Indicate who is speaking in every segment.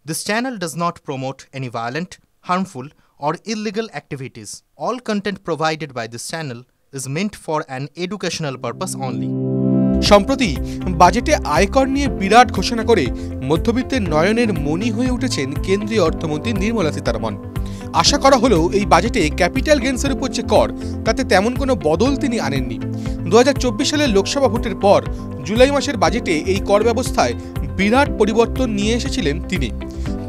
Speaker 1: This channel does not promote any violent, harmful, or illegal activities. All content provided by this channel is meant for an educational purpose only.
Speaker 2: সম্প্রতি বাজেটে আয়কর নিয়ে বিরাট ঘোষণা করে মধ্যবিত্তের নয়নের মণি হয়ে উঠেছেন কেন্দ্রীয় অর্থমন্ত্রী নির্মলা সীতারমণ। আশা করা হলেও এই বাজেটে ক্যাপিটাল গেইনসের উপর যে কর তাতে তেমন কোনো বদল তিনি আনেননি। 2024 সালের লোকসভা ভোটের পর জুলাই মাসের বাজেটে এই কর ব্যবস্থায় বিরাট পরিবর্তন নিয়ে এসেছিলেন তিনি।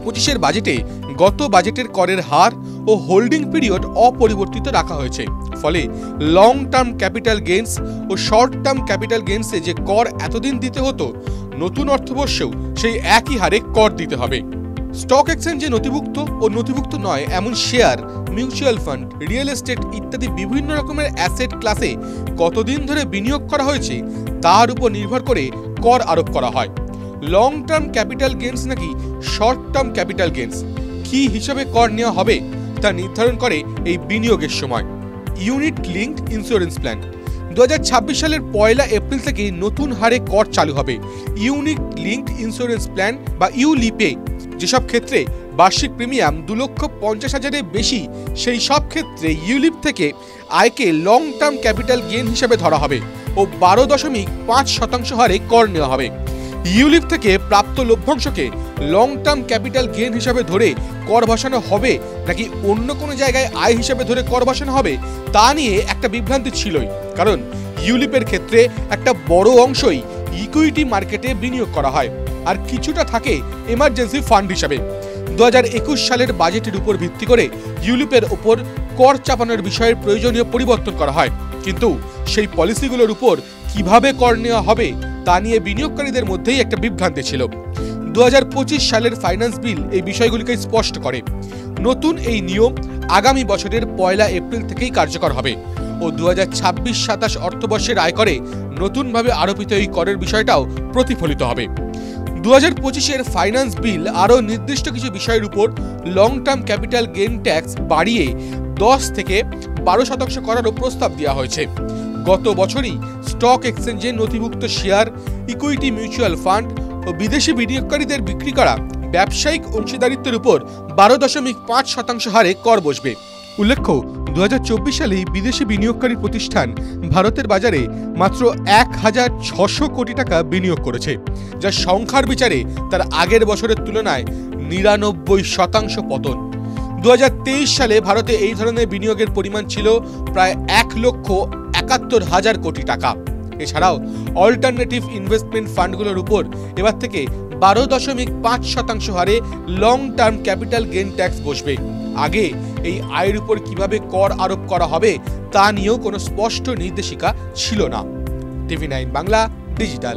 Speaker 2: 25-এর বাজেটে গত বাজেটের করের হার ও হোল্ডিং পিরিয়ড অপরিবর্তিত রাখা হয়েছে। ফলে লং টার্ম ক্যাপিটাল গেইনস ও শর্ট টার্ম ক্যাপিটাল গেইনসে যে কর এতদিন দিতে হতো, নতুন অর্থবর্ষেও সেই একই হারে কর দিতে হবে। স্টক এক্সচেঞ্জে নথিভুক্ত ও নথিভুক্ত নয় এমন share, mutual fund, real estate ইত্যাদি বিভিন্ন রকমের অ্যাসেট ক্লাসে কতদিন ধরে বিনিয়োগ করা হয়েছে তার উপর নির্ভর করে কর আরোপ করা হয়। লং টার্ম ক্যাপিটাল গেইনস নাকি শর্ট টার্ম ক্যাপিটাল গেইনস, কি হিসাবে কর নেওয়া হবে তা নির্ধারণ করে এই বিনিয়োগের সময়। ইউনিট লিঙ্কড ইন্স্যুরেন্স প্ল্যান 2026 সালের 1 এপ্রিল থেকে নতুন হারে কর চালু হবে। ইউনিট লিঙ্কড ইন্স্যুরেন্স প্ল্যান বা ইউলিপে যেসব ক্ষেত্রে বার্ষিক প্রিমিয়াম 2,50,000-এর বেশি, সেই সব ক্ষেত্রে ইউলিপ থেকে আয়কে লং টার্ম ক্যাপিটাল গেইন হিসেবে ধরা হবে ও 12.5% হারে কর নেওয়া হবে। ইউলিপ থেকে প্রাপ্ত লভ্যাংশকে লং টার্ম ক্যাপিটাল গেইন হিসাবে ধরে কর বসানো হবে নাকি অন্য কোনো জায়গায় আয় হিসাবে ধরে কর বসানো হবে তা নিয়ে একটা বিভ্রান্তি ছিলই, কারণ ইউলিপের ক্ষেত্রে একটা বড় অংশই ইকুইটি মার্কেটে বিনিয়োগ করা হয় আর কিছুটা থাকে এমার্জেন্সি ফান্ড হিসাবে। 2021 সালের বাজেটের উপর ভিত্তি করে ইউলিপের উপর কর চাপানোর বিষয়ের প্রয়োজনীয় পরিবর্তন করা হয়, কিন্তু সেই পলিসিগুলোর উপর কিভাবে কর নেওয়া হবে তা নিয়ে বিনিয়োগকারীদের মধ্যেই একটা বিভ্রান্তি ছিল। 2025 সালের ফাইন্যান্স বিল এই বিষয়গুলিকে স্পষ্ট করে। নতুন এই নিয়ম আগামী বছরের 1 এপ্রিল থেকেই কার্যকর হবে ও 2026-27 অর্থবর্ষের আয়করে নতুনভাবে আরোপিত এই করের বিষয়টাও প্রতিফলিত হবে। 2025-এর ফাইন্যান্স বিল আরও নির্দিষ্ট কিছু বিষয়ের উপর long term capital gain tax বাড়িয়ে 10 থেকে 12% করারও প্রস্তাব দেওয়া হয়েছে। গত বছরই স্টক এক্সচেঞ্জে নথিভুক্ত শেয়ার, ইকুইটি মিউচুয়াল ফান্ড ও বিদেশি বিনিয়োগকারীদের বিক্রি করা ব্যবসায়িক অংশীদারিত্বের উপর 12.5% হারে কর বসবে। উল্লেখ্য, 2024 সালে বিদেশি বিনিয়োগকারী প্রতিষ্ঠান ভারতের বাজারে মাত্র 1,600 কোটি টাকা বিনিয়োগ করেছে, যা সংখ্যার বিচারে তার আগের বছরের তুলনায় 99% পতন। 2023 সালে ভারতে এই ধরনের বিনিয়োগের পরিমাণ ছিল প্রায় 1,71,000 কোটি টাকা। এছাড়াও অল্টারনেটিভ ইনভেস্টমেন্ট ফান্ডগুলোর উপর এবার থেকে 12.5% হারে long term capital gain tax বসবে। আগে এই আয়ের উপর কিভাবে কর আরোপ করা হবে তা নিয়েও কোনো স্পষ্ট নির্দেশিকা ছিল না। TV9 Bangla digital.